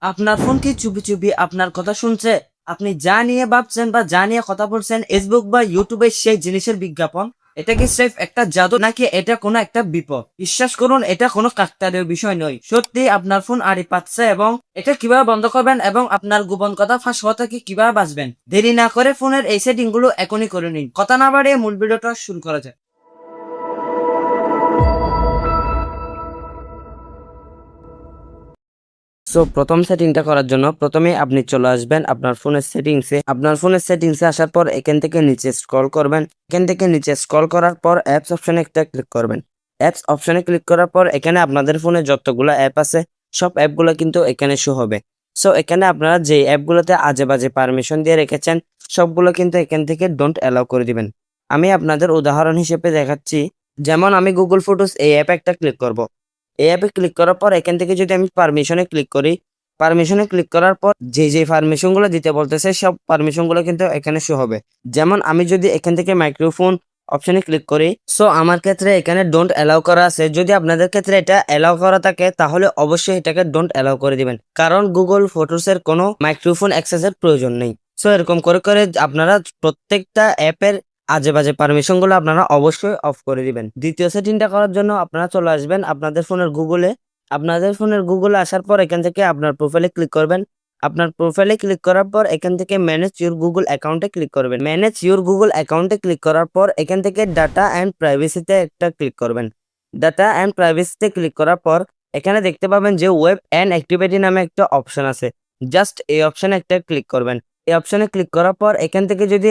আপনার ফোন কি চুপি চুপি আপনার কথা শুনছে? আপনি যা নিয়ে ভাবছেন বা যা নিয়ে কথা বলছেন ফেসবুক বা ইউটিউবে সেই জিনিসের বিজ্ঞাপন? এটা কি স্রেফ একটা জাদু নাকি এটা কোনো একটা বিপদ? বিশ্বাস করুন, এটা কোনো কাকতালীয় বিষয় নয়। সত্যি আপনার ফোন আড়ি পাচ্ছে এবং এটা কিভাবে বন্ধ করবেন এবং আপনার গোপন কথা ফাঁস হওয়া থেকে কিভাবে বাঁচবেন, দেরি না করে ফোনের এই সেটিং গুলো এখনই করে নিন। কথা না বাড়িয়ে মূল ভিডিওটা শুরু করা যায়। সো প্রথম সেটিংটা করার জন্য প্রথমে আপনি চলে আসবেন আপনার ফোনের সেটিংসে। আপনার ফোনের সেটিংসে আসার পর এখান থেকে নিচে স্ক্রল করবেন। এখান থেকে নিচে স্ক্রল করার পর অ্যাপস অপশনে একটা ক্লিক করবেন। অ্যাপস অপশনে ক্লিক করার পর এখানে আপনাদের ফোনে যতগুলো অ্যাপ আছে সব অ্যাপগুলো কিন্তু এখানে শো হবে। সো এখানে আপনারা যে অ্যাপগুলোতে আজে বাজে পারমিশন দিয়ে রেখেছেন সবগুলো কিন্তু এখান থেকে ডোন্ট অ্যালাউ করে দিবেন। আমি আপনাদের উদাহরণ হিসেবে দেখাচ্ছি। যেমন আমি গুগল ফটোস এই অ্যাপে একটা ক্লিক করব। এই অ্যাপে ক্লিক করার পর এখান থেকে যদি আমি পারমিশনে ক্লিক করি, পারমিশনে ক্লিক করার পর যে পারমিশনগুলো দিতে বলতেছে সব পারমিশনগুলো কিন্তু এখানে শো হবে। যেমন আমি যদি এখান থেকে মাইক্রোফোন অপশনে ক্লিক করি, সো আমার ক্ষেত্রে এখানে ডোন্ট অ্যালাউ করা আছে। যদি আপনাদের ক্ষেত্রে এটা অ্যালাউ করা থাকে তাহলে অবশ্যই এটাকে ডোন্ট অ্যালাউ করে দিবেন, কারণ গুগল ফটোসের কোনো মাইক্রোফোন অ্যাক্সেসের প্রয়োজন নেই। সো এরকম করে করে আপনারা প্রত্যেকটা অ্যাপের আজে বাজে পারমিশন গুলো আপনারা অবশ্যই অফ করে দিবেন। দ্বিতীয় সেটিংটা করার জন্য আপনারা চলে আসবেন আপনাদের ফোনের গুগলে। আপনাদের ফোনের গুগলে আসার পর এখান থেকে আপনার প্রোফাইলে ক্লিক করবেন। আপনার প্রোফাইলে ক্লিক করার পর এখান থেকে ম্যানেজ ইউর গুগল অ্যাকাউন্টে ক্লিক করবেন। ম্যানেজ ইউর গুগল অ্যাকাউন্টে ক্লিক করার পর এখান থেকে ডাটা অ্যান্ড প্রাইভেসিতে একটা ক্লিক করবেন। ডাটা অ্যান্ড প্রাইভেসিতে ক্লিক করার পর এখানে দেখতে পাবেন যে ওয়েব অ্যান্ড অ্যাক্টিভিটি নামে একটা অপশন আছে। জাস্ট এই অপশনে একটা ক্লিক করবেন। এই অপশনে ক্লিক করার পর এখান থেকে যদি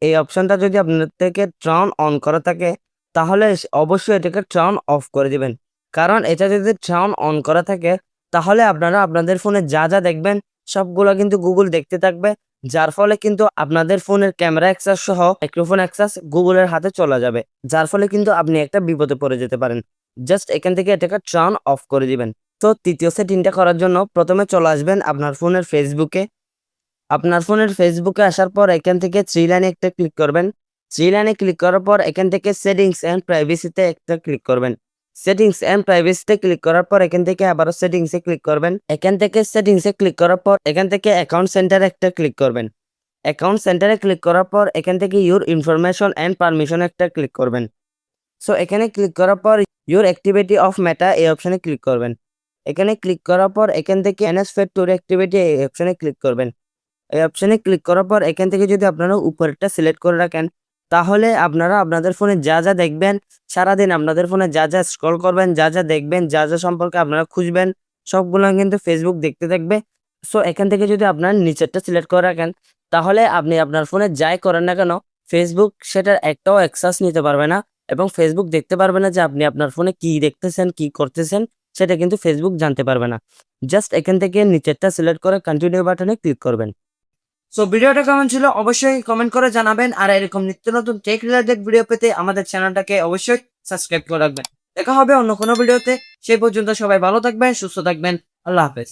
এই অপশনটা যদি আপনার থেকে টার্ন অন করা থাকে তাহলে অবশ্যই এটাকে টার্ন অফ করে দিবেন। কারণ এটা যদি টার্ন অন করা থাকে তাহলে আপনারা আপনাদের ফোনে যা যা দেখবেন সবগুলো কিন্তু গুগল দেখতে থাকবে, যার ফলে কিন্তু আপনাদের ফোনের ক্যামেরা অ্যাক্সেস সহ মাইক্রোফোন অ্যাক্সেস গুগলের হাতে চলে যাবে, যার ফলে কিন্তু আপনি একটা বিপদে পড়ে যেতে পারেন। জাস্ট এখান থেকে এটাকে টার্ন অফ করে দিবেন। তো তৃতীয় সেটিংটা করার জন্য প্রথমে চলে আসবেন আপনার ফোনের ফেসবুকে। আপনার ফোনের ফেসবুকে আসার পর এখান থেকে থ্রি লাইনে একটা ক্লিক করবেন। থ্রি লাইনে ক্লিক করার পর এখান থেকে সেটিংস অ্যান্ড প্রাইভেসিতে একটা ক্লিক করবেন। সেটিংস অ্যান্ড প্রাইভেসিতে ক্লিক করার পর এখান থেকে আবারও সেটিংসে ক্লিক করবেন। এখান থেকে সেটিংসে ক্লিক করার পর এখান থেকে অ্যাকাউন্ট সেন্টারে একটা ক্লিক করবেন। অ্যাকাউন্ট সেন্টারে ক্লিক করার পর এখান থেকে ইউর ইনফরমেশন অ্যান্ড পারমিশন একটা ক্লিক করবেন। সো এখানে ক্লিক করার পর ইউর অ্যাক্টিভিটি অফ মেটা এই অপশনে ক্লিক করবেন। এখানে ক্লিক করার পর এখান থেকে এনএস ফেড টুর অ্যাক্টিভিটি এই অপশনে ক্লিক করবেন। এই অপশনে ক্লিক করার পর এখান থেকে যদি আপনারা উপরেরটা সিলেক্ট করে রাখেন তাহলে আপনারা আপনাদের ফোনে যা যা দেখবেন, সারাদিন আপনাদের ফোনে যা যা স্ক্রল করবেন, যা যা দেখবেন, যা যা সম্পর্কে আপনারা খুঁজবেন সবগুলো কিন্তু ফেসবুক দেখতে থাকবে। সো এখান থেকে যদি আপনারা নিচেরটা সিলেক্ট করে রাখেন তাহলে আপনি আপনার ফোনে যাই করেন না কেন ফেসবুক সেটার একটাও অ্যাক্সেস নিতে পারবে না এবং ফেসবুক দেখতে পারবে না যে আপনি আপনার ফোনে কি দেখতেছেন, কি করতেছেন, সেটা কিন্তু ফেসবুক জানতে পারবে না। জাস্ট এখান থেকে নিচেরটা সিলেক্ট করে কন্টিনিউ বাটনে ক্লিক করবেন। সো ভিডিওটা কেমন ছিল অবশ্যই কমেন্ট করে জানাবেন, আর এরকম নিত্য নতুন টেক রিলেটেড ভিডিও পেতে আমাদের চ্যানেলটাকে অবশ্যই সাবস্ক্রাইব করে রাখবেন। দেখা হবে অন্য কোনো ভিডিওতে। সেই পর্যন্ত সবাই ভালো থাকবেন, সুস্থ থাকবেন। আল্লাহ হাফেজ।